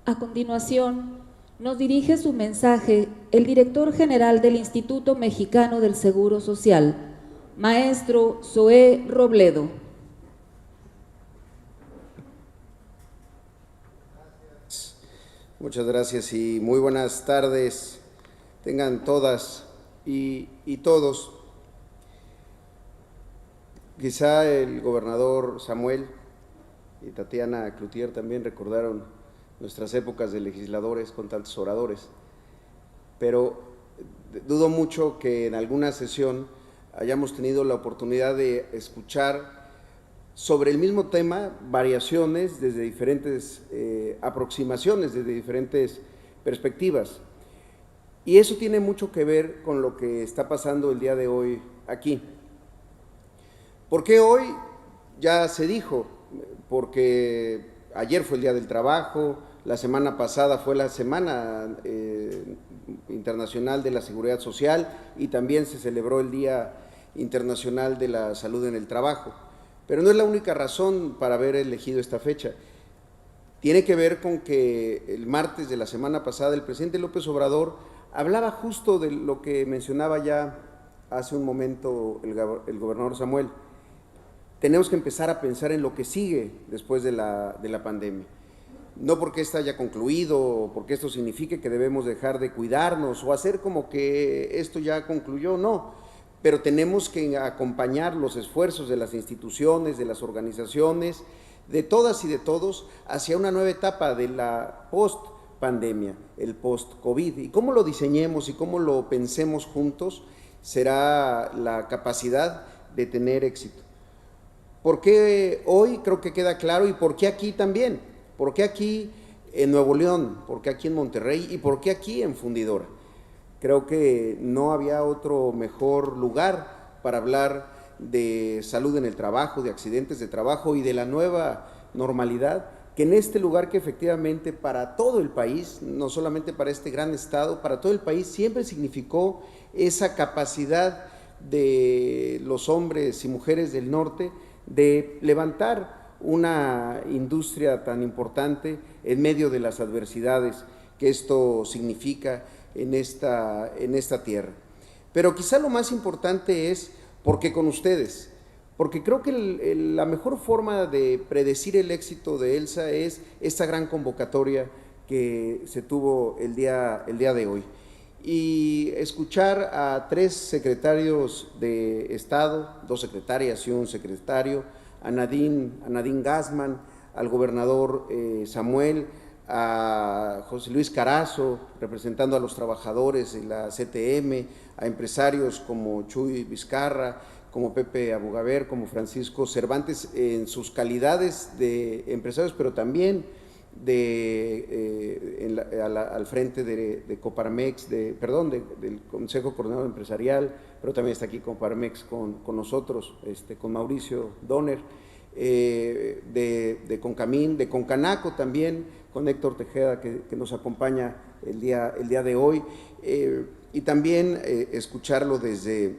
A continuación, nos dirige su mensaje el director general del Instituto Mexicano del Seguro Social, maestro Zoé Robledo. Muchas gracias y muy buenas tardes tengan todas y todos. Quizá el gobernador Samuel y Tatiana Cloutier también recordaron nuestras épocas de legisladores con tantos oradores, pero dudo mucho que en alguna sesión hayamos tenido la oportunidad de escuchar sobre el mismo tema variaciones desde diferentes aproximaciones, desde diferentes perspectivas. Y eso tiene mucho que ver con lo que está pasando el día de hoy aquí. ¿Por qué hoy? Ya se dijo, porque ayer fue el Día del Trabajo, la semana pasada fue la Semana Internacional de la Seguridad Social y también se celebró el Día Internacional de la Salud en el Trabajo. Pero no es la única razón para haber elegido esta fecha. Tiene que ver con que el martes de la semana pasada el presidente López Obrador hablaba justo de lo que mencionaba ya hace un momento el gobernador Samuel. Tenemos que empezar a pensar en lo que sigue después de la pandemia. No porque esta haya concluido o porque esto signifique que debemos dejar de cuidarnos o hacer como que esto ya concluyó, no. Pero tenemos que acompañar los esfuerzos de las instituciones, de las organizaciones, de todas y de todos, hacia una nueva etapa de la post-pandemia, el post-COVID. Y cómo lo diseñemos y cómo lo pensemos juntos será la capacidad de tener éxito. ¿Por qué hoy? Creo que queda claro. ¿Y por qué aquí también? ¿Por qué aquí en Nuevo León? ¿Por qué aquí en Monterrey? ¿Y por qué aquí en Fundidora? Creo que no había otro mejor lugar para hablar de salud en el trabajo, de accidentes de trabajo y de la nueva normalidad, que en este lugar que efectivamente para todo el país, no solamente para este gran estado, para todo el país siempre significó esa capacidad de los hombres y mujeres del norte de levantar una industria tan importante en medio de las adversidades que esto significa en esta tierra. Pero quizá lo más importante es porque con ustedes, porque creo que la mejor forma de predecir el éxito de ELSA es esta gran convocatoria que se tuvo el día de hoy. Y escuchar a 3 secretarios de Estado, 2 secretarias y un secretario, a Nadine Gassman, al gobernador Samuel, a José Luis Carazo, representando a los trabajadores de la CTM, a empresarios como Chuy Vizcarra, como Pepe Abogaber, como Francisco Cervantes, en sus calidades de empresarios, pero también al frente de Coparmex, del Consejo Coordinador Empresarial, pero también está aquí Coparmex con nosotros, con Mauricio Donner, de Concamín, de Concanaco también, con Héctor Tejeda, que nos acompaña el día de hoy, y también escucharlo desde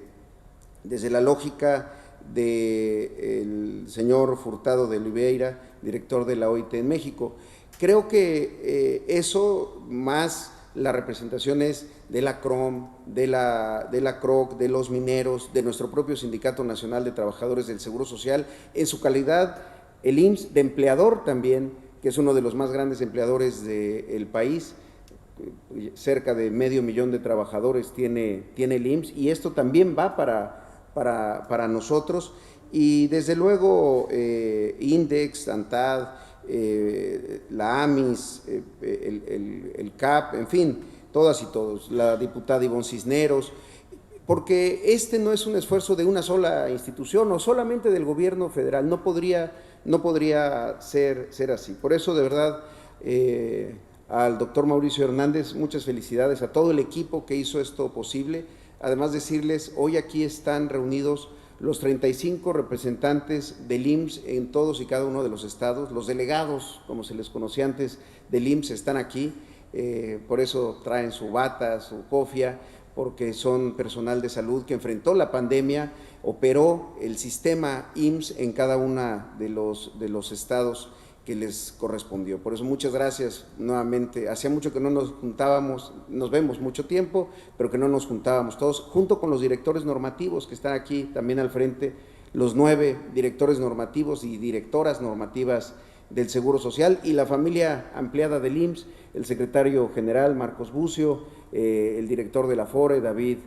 la lógica del señor Furtado de Oliveira, director de la OIT en México. Creo que eso, más las representaciones de la CROM, de la CROC, de los mineros, de nuestro propio Sindicato Nacional de Trabajadores del Seguro Social, en su calidad el IMSS de empleador también, que es uno de los más grandes empleadores del país, cerca de 500,000 de trabajadores tiene el IMSS, y esto también va para nosotros, y desde luego INDEX, ANTAD, la AMIS, el CAP, en fin, todas y todos, la diputada Ivonne Cisneros, porque este no es un esfuerzo de una sola institución o solamente del gobierno federal, no podría ser así. Por eso, de verdad, al doctor Mauricio Hernández, muchas felicidades, a todo el equipo que hizo esto posible. Además, decirles, hoy aquí están reunidos los 35 representantes del IMSS en todos y cada uno de los estados, los delegados, como se les conocía antes, del IMSS están aquí, por eso traen su bata, su cofia, porque son personal de salud que enfrentó la pandemia, operó el sistema IMSS en cada uno de los estados que les correspondió. Por eso muchas gracias nuevamente. Hacía mucho que no nos juntábamos, nos vemos mucho tiempo, pero que no nos juntábamos todos, junto con los directores normativos que están aquí también al frente, los 9 directores normativos y directoras normativas del Seguro Social y la familia ampliada del IMSS, el secretario general Marcos Bucio, el director de la FORE, David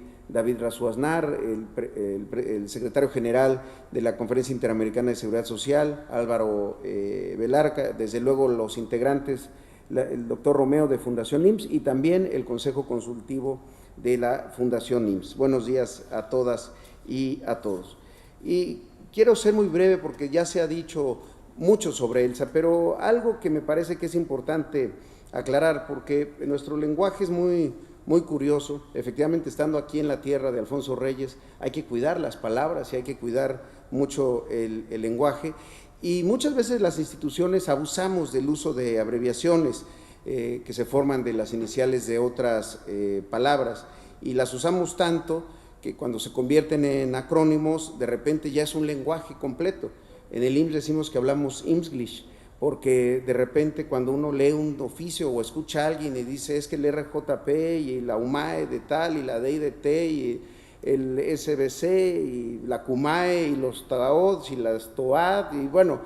Razú Aznar, el secretario general de la Conferencia Interamericana de Seguridad Social, Álvaro Velarca, desde luego los integrantes, el doctor Romeo de Fundación IMSS y también el Consejo Consultivo de la Fundación IMSS. Buenos días a todas y a todos. Y quiero ser muy breve porque ya se ha dicho mucho sobre ELSA, pero algo que me parece que es importante aclarar, porque nuestro lenguaje es muy curioso. Efectivamente, estando aquí en la tierra de Alfonso Reyes, hay que cuidar las palabras y hay que cuidar mucho el lenguaje, y muchas veces las instituciones abusamos del uso de abreviaciones que se forman de las iniciales de otras palabras, y las usamos tanto que cuando se convierten en acrónimos, de repente ya es un lenguaje completo. En el IMSS decimos que hablamos IMSSglish, porque de repente cuando uno lee un oficio o escucha a alguien y dice es que el RJP y la UMAE de tal y la DIDT y el SBC y la CUMAE y los TAODS y las TOAD, y bueno,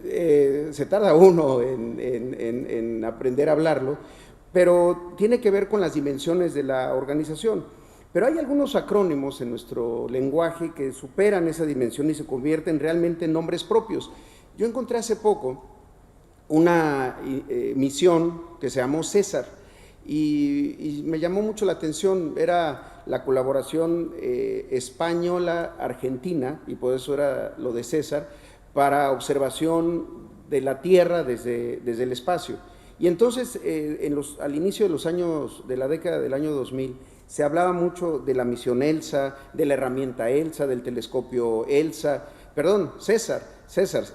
se tarda uno en aprender a hablarlo, pero tiene que ver con las dimensiones de la organización. Pero hay algunos acrónimos en nuestro lenguaje que superan esa dimensión y se convierten realmente en nombres propios. Yo encontré hace poco una misión que se llamó César y me llamó mucho la atención. Era la colaboración española-argentina, y por eso era lo de César, para observación de la Tierra desde el espacio. Y entonces, al inicio de los años, de la década del año 2000, se hablaba mucho de la misión ELSA, de la herramienta ELSA, del telescopio ELSA, perdón, César,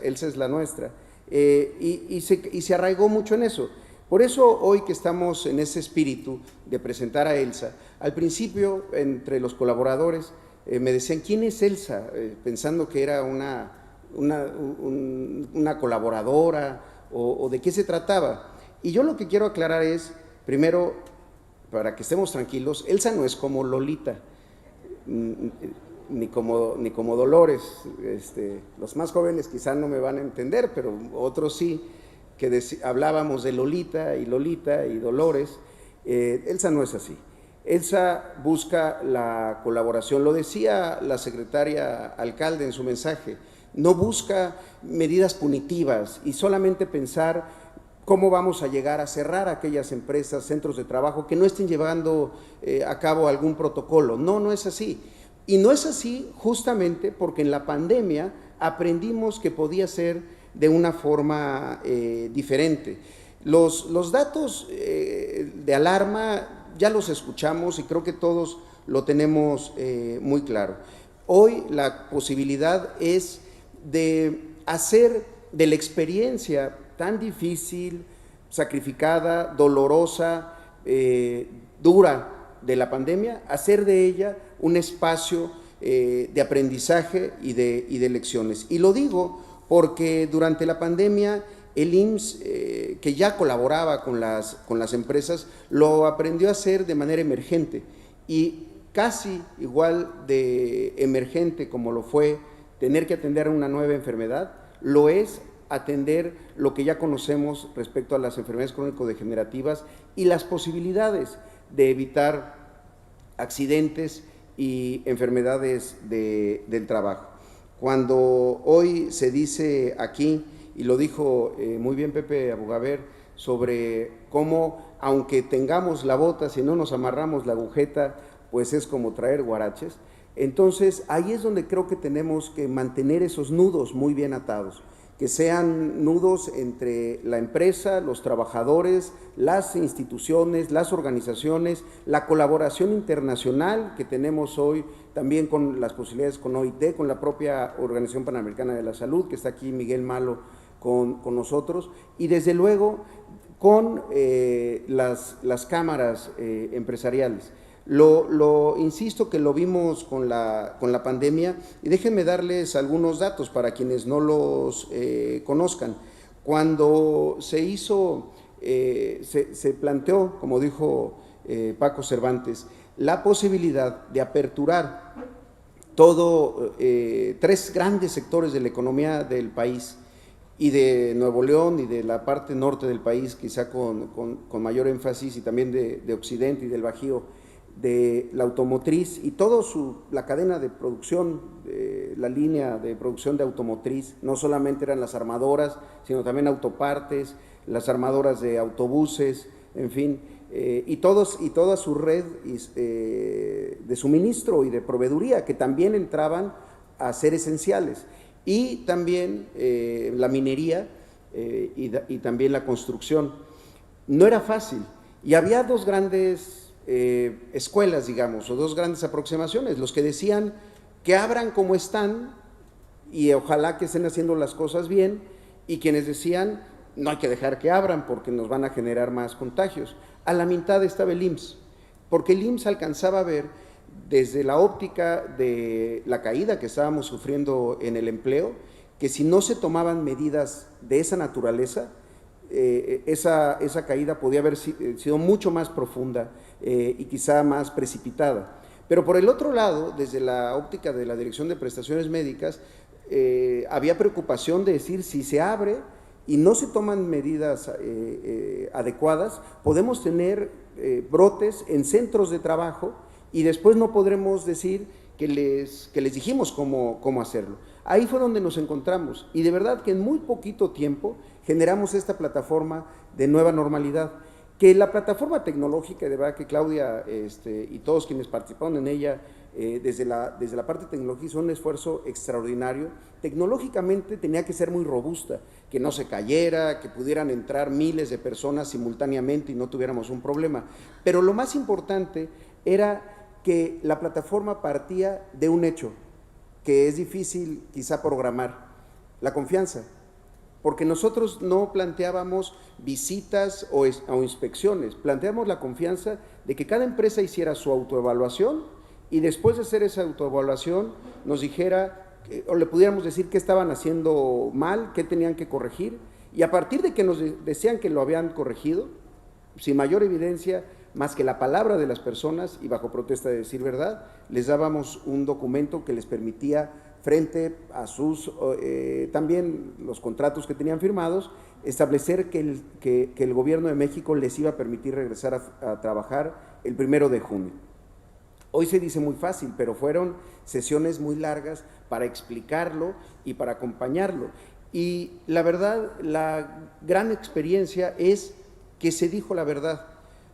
ELSA es la nuestra, y se arraigó mucho en eso. Por eso hoy que estamos en ese espíritu de presentar a ELSA, al principio entre los colaboradores me decían, ¿quién es ELSA? Pensando que era una colaboradora o de qué se trataba. Y yo lo que quiero aclarar es, primero, para que estemos tranquilos, ELSA no es como Lolita, ni como Dolores. Los más jóvenes quizá no me van a entender, pero otros sí, que hablábamos de Lolita y Dolores. ELSA no es así. ELSA busca la colaboración, lo decía la secretaria alcalde en su mensaje, no busca medidas punitivas y solamente pensar cómo vamos a llegar a cerrar aquellas empresas, centros de trabajo que no estén llevando a cabo algún protocolo. No es así. Y no es así justamente porque en la pandemia aprendimos que podía ser de una forma diferente. Los datos de alarma ya los escuchamos y creo que todos lo tenemos muy claro. Hoy la posibilidad es de hacer de la experiencia tan difícil, sacrificada, dolorosa, dura de la pandemia, hacer de ella un espacio de aprendizaje y de lecciones. Y lo digo porque durante la pandemia el IMSS, que ya colaboraba con las empresas, lo aprendió a hacer de manera emergente, y casi igual de emergente como lo fue tener que atender una nueva enfermedad, lo es atender lo que ya conocemos respecto a las enfermedades crónico-degenerativas y las posibilidades de evitar accidentes y enfermedades del trabajo. Cuando hoy se dice aquí, y lo dijo muy bien Pepe Abogaber, sobre cómo, aunque tengamos la bota, si no nos amarramos la agujeta, pues es como traer guaraches. Entonces, ahí es donde creo que tenemos que mantener esos nudos muy bien atados, que sean nudos entre la empresa, los trabajadores, las instituciones, las organizaciones, la colaboración internacional que tenemos hoy, también con las posibilidades con OIT, con la propia Organización Panamericana de la Salud, que está aquí Miguel Malo con nosotros, y desde luego con las cámaras empresariales. Insisto que lo vimos con la pandemia, y déjenme darles algunos datos para quienes no los conozcan. Cuando se hizo, se planteó, como dijo Paco Cervantes, la posibilidad de aperturar todo, 3 grandes sectores de la economía del país, y de Nuevo León y de la parte norte del país, quizá con mayor énfasis, y también de Occidente y del Bajío, de la automotriz y toda la cadena de producción, la línea de producción de automotriz. No solamente eran las armadoras, sino también autopartes, las armadoras de autobuses, en fin, y toda su red de suministro y de proveeduría, que también entraban a ser esenciales. Y también la minería y también la construcción. No era fácil, y había 2 grandes escuelas, digamos, o 2 grandes aproximaciones: los que decían que abran como están y ojalá que estén haciendo las cosas bien, y quienes decían no hay que dejar que abran porque nos van a generar más contagios. A la mitad estaba el IMSS, porque el IMSS alcanzaba a ver, desde la óptica de la caída que estábamos sufriendo en el empleo, que si no se tomaban medidas de esa naturaleza, esa caída podía haber sido mucho más profunda y quizá más precipitada. Pero por el otro lado, desde la óptica de la Dirección de Prestaciones Médicas, había preocupación de decir, si se abre y no se toman medidas adecuadas, podemos tener brotes en centros de trabajo, y después no podremos decir que les dijimos cómo hacerlo. Ahí fue donde nos encontramos, y de verdad que en muy poquito tiempo generamos esta plataforma de nueva normalidad, que la plataforma tecnológica, de verdad que Claudia y todos quienes participaron en ella, desde la parte tecnológica, hizo un esfuerzo extraordinario. Tecnológicamente tenía que ser muy robusta, que no se cayera, que pudieran entrar miles de personas simultáneamente y no tuviéramos un problema. Pero lo más importante era que la plataforma partía de un hecho que es difícil quizá programar: la confianza, porque nosotros no planteábamos visitas o inspecciones, planteamos la confianza de que cada empresa hiciera su autoevaluación, y después de hacer esa autoevaluación nos dijera, o le pudiéramos decir qué estaban haciendo mal, qué tenían que corregir, y a partir de que nos decían que lo habían corregido, sin mayor evidencia más que la palabra de las personas y bajo protesta de decir verdad, les dábamos un documento que les permitía, frente a sus también los contratos que tenían firmados, establecer que el gobierno de México les iba a permitir regresar a trabajar el 1 de junio. Hoy se dice muy fácil, pero fueron sesiones muy largas para explicarlo y para acompañarlo. Y la verdad, la gran experiencia es que se dijo la verdad.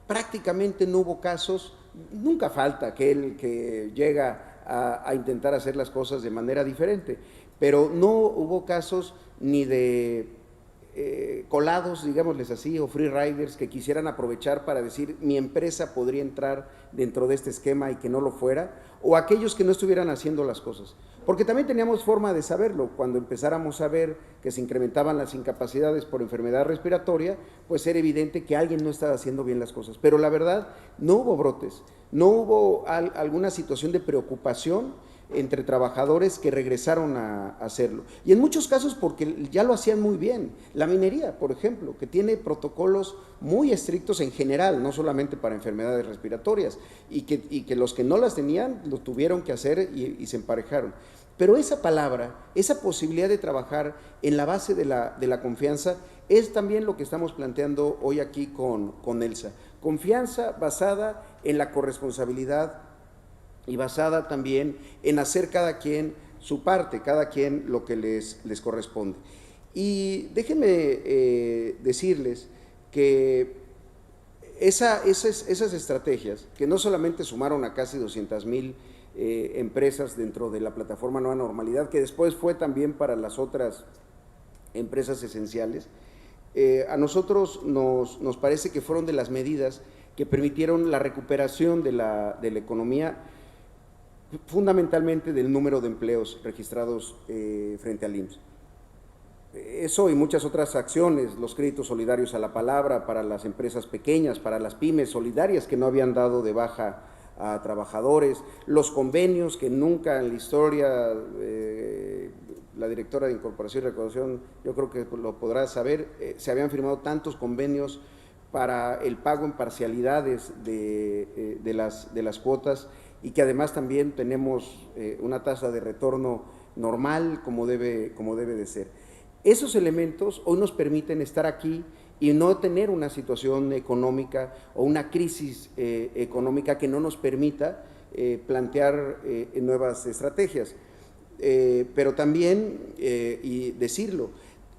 Prácticamente no hubo casos, nunca falta aquel que llega a intentar hacer las cosas de manera diferente, pero no hubo casos ni de colados, digámosles así, o free riders que quisieran aprovechar para decir mi empresa podría entrar dentro de este esquema y que no lo fuera, o aquellos que no estuvieran haciendo las cosas. Porque también teníamos forma de saberlo. Cuando empezáramos a ver que se incrementaban las incapacidades por enfermedad respiratoria, pues era evidente que alguien no estaba haciendo bien las cosas. Pero la verdad, no hubo brotes, no hubo alguna situación de preocupación entre trabajadores que regresaron a hacerlo. Y en muchos casos porque ya lo hacían muy bien. La minería, por ejemplo, que tiene protocolos muy estrictos en general, no solamente para enfermedades respiratorias, y que los que no las tenían lo tuvieron que hacer y se emparejaron. Pero esa palabra, esa posibilidad de trabajar en la base de la confianza, es también lo que estamos planteando hoy aquí con Elsa. Confianza basada en la corresponsabilidad y basada también en hacer cada quien su parte, cada quien lo que les corresponde. Y déjenme decirles que esas estrategias, que no solamente sumaron a casi 200,000 empresas dentro de la plataforma Nueva Normalidad, que después fue también para las otras empresas esenciales, a nosotros nos parece que fueron de las medidas que permitieron la recuperación de la economía, fundamentalmente del número de empleos registrados frente al IMSS. Eso y muchas otras acciones, los créditos solidarios a la palabra para las empresas pequeñas, para las pymes solidarias que no habían dado de baja a trabajadores, los convenios que nunca en la historia la directora de Incorporación y Recaudación, yo creo que lo podrá saber, se habían firmado tantos convenios para el pago en parcialidades de las cuotas, y que además también tenemos una tasa de retorno normal como debe de ser. Esos elementos hoy nos permiten estar aquí y no tener una situación económica o una crisis económica que no nos permita plantear nuevas estrategias. Pero también, y decirlo,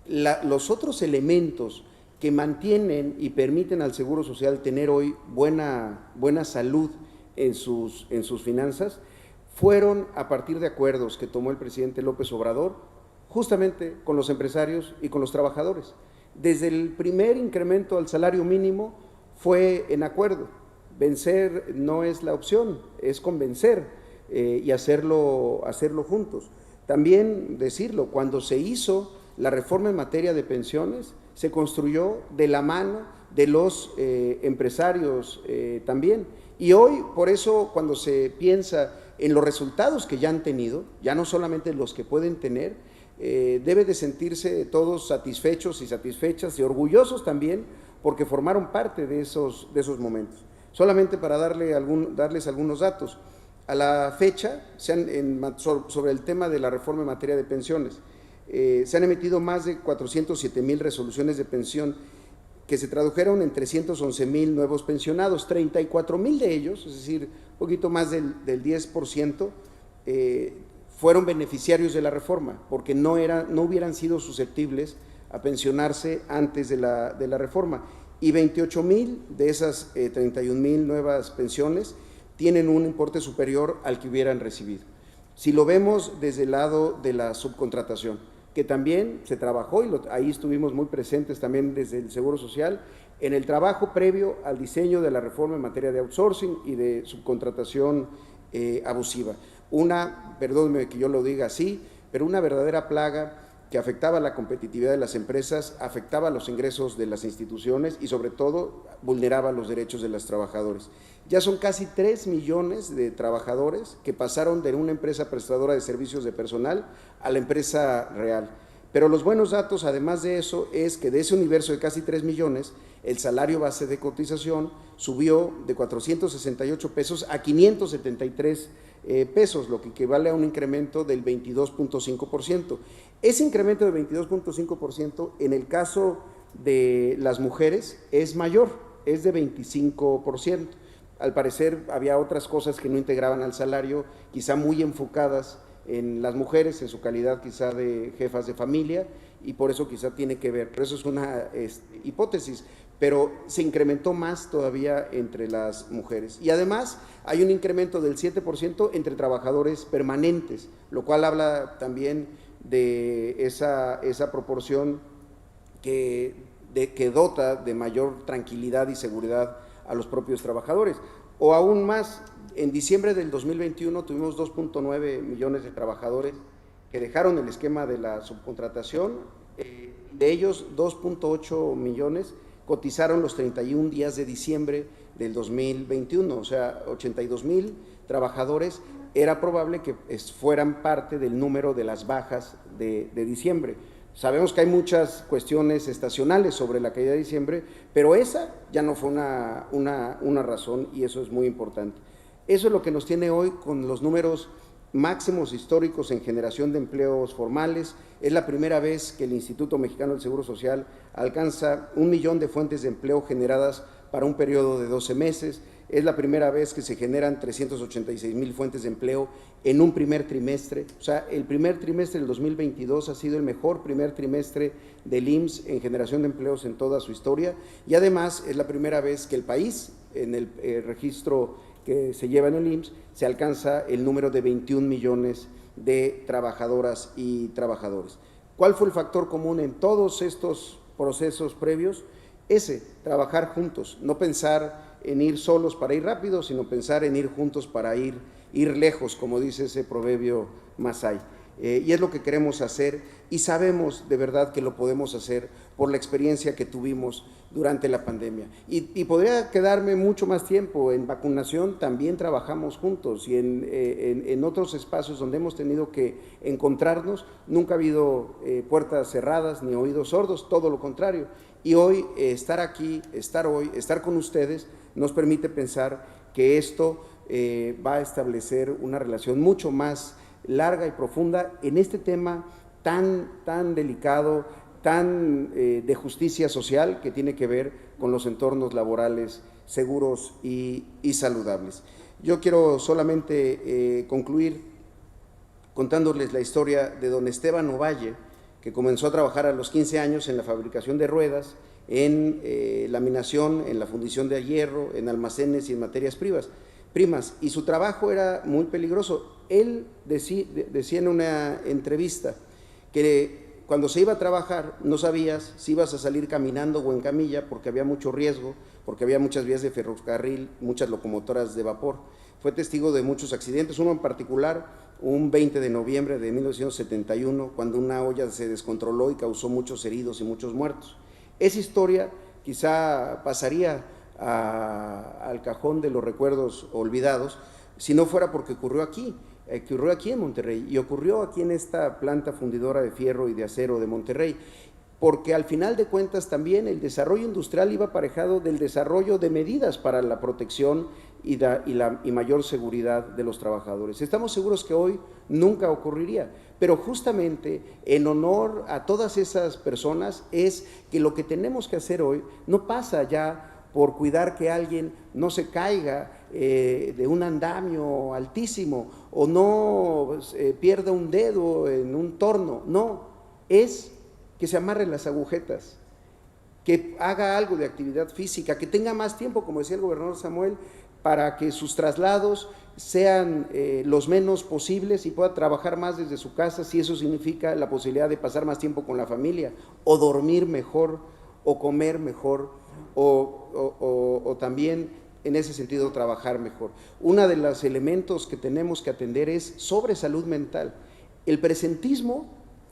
los otros elementos que mantienen y permiten al Seguro Social tener hoy buena salud en sus finanzas, fueron a partir de acuerdos que tomó el presidente López Obrador, justamente con los empresarios y con los trabajadores. Desde el primer incremento al salario mínimo fue en acuerdo. Vencer no es la opción, es convencer y hacerlo juntos. También decirlo, cuando se hizo la reforma en materia de pensiones, se construyó de la mano de los empresarios también. Y hoy, por eso, cuando se piensa en los resultados que ya han tenido, ya no solamente los que pueden tener, debe de sentirse todos satisfechos y satisfechas y orgullosos también, porque formaron parte de esos momentos. Solamente para darles algunos datos. A la fecha, sobre el tema de la reforma en materia de pensiones, se han emitido más de 407,000 resoluciones de pensión que se tradujeron en 311,000 nuevos pensionados. 34,000 de ellos, es decir, un poquito más del 10%, fueron beneficiarios de la reforma, porque no hubieran sido susceptibles a pensionarse antes de la reforma. Y 28,000 de esas 31,000 nuevas pensiones tienen un importe superior al que hubieran recibido. Si lo vemos desde el lado de la subcontratación, que también se trabajó, y ahí estuvimos muy presentes también desde el Seguro Social, en el trabajo previo al diseño de la reforma en materia de outsourcing y de subcontratación abusiva. Perdónenme que yo lo diga así, pero una verdadera plaga que afectaba la competitividad de las empresas, afectaba los ingresos de las instituciones y sobre todo vulneraba los derechos de los trabajadores. Ya son casi 3 millones de trabajadores que pasaron de una empresa prestadora de servicios de personal a la empresa real. Pero los buenos datos, además de eso, es que de ese universo de casi 3 millones, el salario base de cotización subió de 468 pesos a 573 pesos, lo que equivale a un incremento del 22.5%. Ese incremento del 22.5% en el caso de las mujeres es mayor, es de 25%. Al parecer había otras cosas que no integraban al salario, quizá muy enfocadas en las mujeres, en su calidad quizá de jefas de familia, y por eso quizá tiene que ver, pero eso es una hipótesis, pero se incrementó más todavía entre las mujeres. Y además hay un incremento del 7% entre trabajadores permanentes, lo cual habla también de esa proporción que dota de mayor tranquilidad y seguridad a los propios trabajadores. O aún más, en diciembre del 2021 tuvimos 2.9 millones de trabajadores que dejaron el esquema de la subcontratación, de ellos 2.8 millones cotizaron los 31 días de diciembre del 2021, o sea, 82,000 trabajadores. Era probable que fueran parte del número de las bajas de diciembre. Sabemos que hay muchas cuestiones estacionales sobre la caída de diciembre, pero esa ya no fue una razón, y eso es muy importante. Eso es lo que nos tiene hoy con los números máximos históricos en generación de empleos formales. Es la primera vez que el Instituto Mexicano del Seguro Social alcanza 1 millón de fuentes de empleo generadas para un periodo de 12 meses. Es la primera vez que se generan 386,000 fuentes de empleo en un primer trimestre. O sea, el primer trimestre del 2022 ha sido el mejor primer trimestre del IMSS en generación de empleos en toda su historia, y además es la primera vez que el país, en el registro que se lleva en el IMSS, se alcanza el número de 21 millones de trabajadoras y trabajadores. ¿Cuál fue el factor común en todos estos procesos previos? Trabajar juntos, no pensar en ir solos para ir rápido, sino pensar en ir juntos para ir lejos, como dice ese proverbio masái. y es lo que queremos hacer y sabemos de verdad que lo podemos hacer por la experiencia que tuvimos durante la pandemia. Y podría quedarme mucho más tiempo. En vacunación también trabajamos juntos y en otros espacios donde hemos tenido que encontrarnos, nunca ha habido puertas cerradas ni oídos sordos, todo lo contrario. Y hoy estar aquí, estar con ustedes nos permite pensar que esto va a establecer una relación mucho más larga y profunda en este tema tan delicado, tan de justicia social, que tiene que ver con los entornos laborales seguros y saludables. Yo quiero solamente concluir contándoles la historia de don Esteban Ovalle, que comenzó a trabajar a los 15 años en la fabricación de ruedas, en laminación, en la fundición de hierro, en almacenes y en materias primas, y su trabajo era muy peligroso. Él decía en una entrevista que cuando se iba a trabajar no sabías si ibas a salir caminando o en camilla, porque había mucho riesgo, porque había muchas vías de ferrocarril, muchas locomotoras de vapor. Fue testigo de muchos accidentes, uno en particular, un 20 de noviembre de 1971, cuando una olla se descontroló y causó muchos heridos y muchos muertos. Esa historia quizá pasaría al cajón de los recuerdos olvidados si no fuera porque ocurrió aquí en Monterrey, y ocurrió aquí en esta planta fundidora de fierro y de acero de Monterrey, porque al final de cuentas también el desarrollo industrial iba aparejado del desarrollo de medidas para la protección y mayor seguridad de los trabajadores. Estamos seguros que hoy nunca ocurriría, pero justamente en honor a todas esas personas es que lo que tenemos que hacer hoy no pasa ya por cuidar que alguien no se caiga de un andamio altísimo o no pierda un dedo en un torno, no, es que se amarren las agujetas, que haga algo de actividad física, que tenga más tiempo, como decía el gobernador Samuel, para que sus traslados sean los menos posibles y pueda trabajar más desde su casa, si eso significa la posibilidad de pasar más tiempo con la familia, o dormir mejor, o comer mejor, o también en ese sentido trabajar mejor. Uno de los elementos que tenemos que atender es sobre salud mental. El presentismo,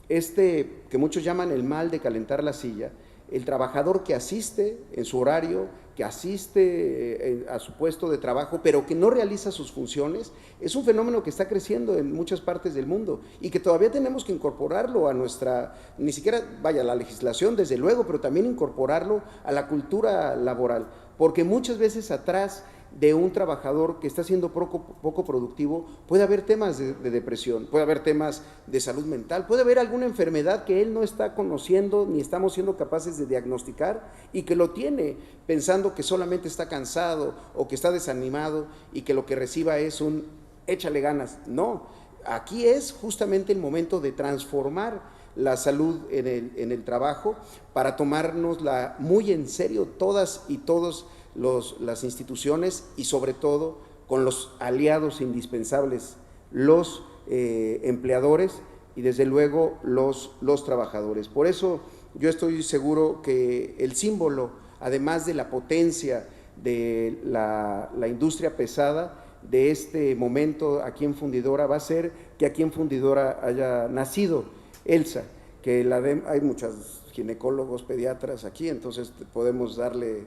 que muchos llaman el mal de calentar la silla, el trabajador que asiste en su horario, que asiste a su puesto de trabajo, pero que no realiza sus funciones, es un fenómeno que está creciendo en muchas partes del mundo y que todavía tenemos que incorporarlo a nuestra, ni siquiera, vaya, la legislación desde luego, pero también incorporarlo a la cultura laboral, porque muchas veces atrás de un trabajador que está siendo poco productivo, puede haber temas de depresión, puede haber temas de salud mental, puede haber alguna enfermedad que él no está conociendo ni estamos siendo capaces de diagnosticar y que lo tiene pensando que solamente está cansado o que está desanimado y que lo que reciba es un échale ganas. No, aquí es justamente el momento de transformar la salud en el trabajo para tomárnosla muy en serio todas y todos las instituciones y sobre todo con los aliados indispensables, los empleadores y desde luego los trabajadores. Por eso yo estoy seguro que el símbolo, además de la potencia de la industria pesada, de este momento aquí en Fundidora va a ser que aquí en Fundidora haya nacido ELSA, que hay muchas ginecólogos, pediatras aquí, entonces podemos darle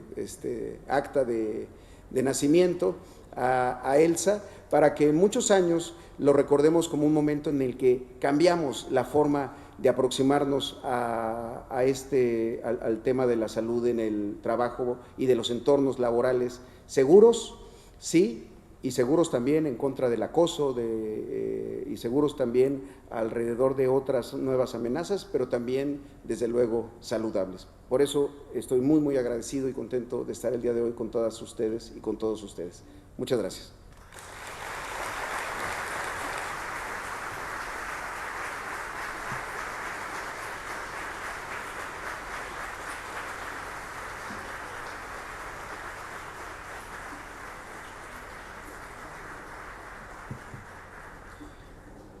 acta de nacimiento a ELSA para que en muchos años lo recordemos como un momento en el que cambiamos la forma de aproximarnos al tema de la salud en el trabajo y de los entornos laborales seguros, sí, y seguros también en contra del acoso y seguros también alrededor de otras nuevas amenazas, pero también, desde luego, saludables. Por eso estoy muy agradecido y contento de estar el día de hoy con todas ustedes y con todos ustedes. Muchas gracias.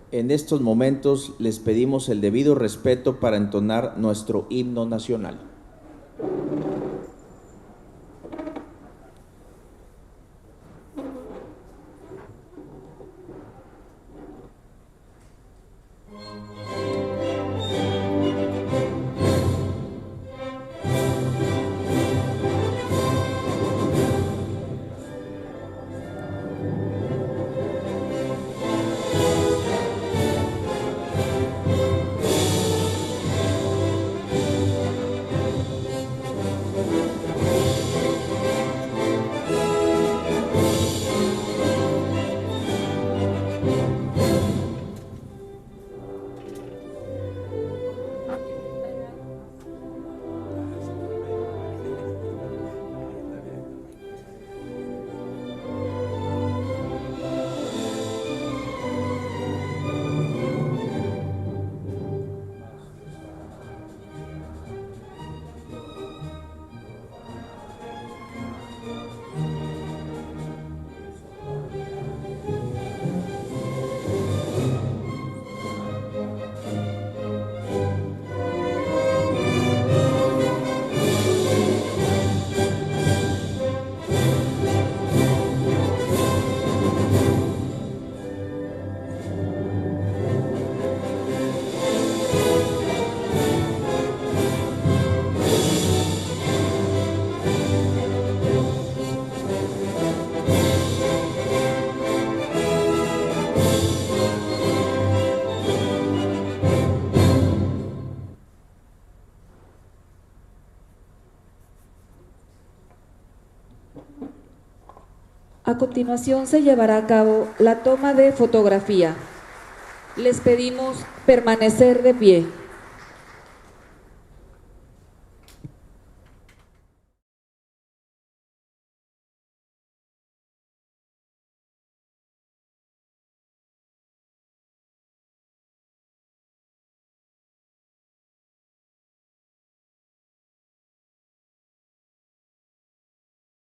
En estos momentos les pedimos el debido respeto para entonar nuestro himno nacional. A continuación se llevará a cabo la toma de fotografía. Les pedimos permanecer de pie.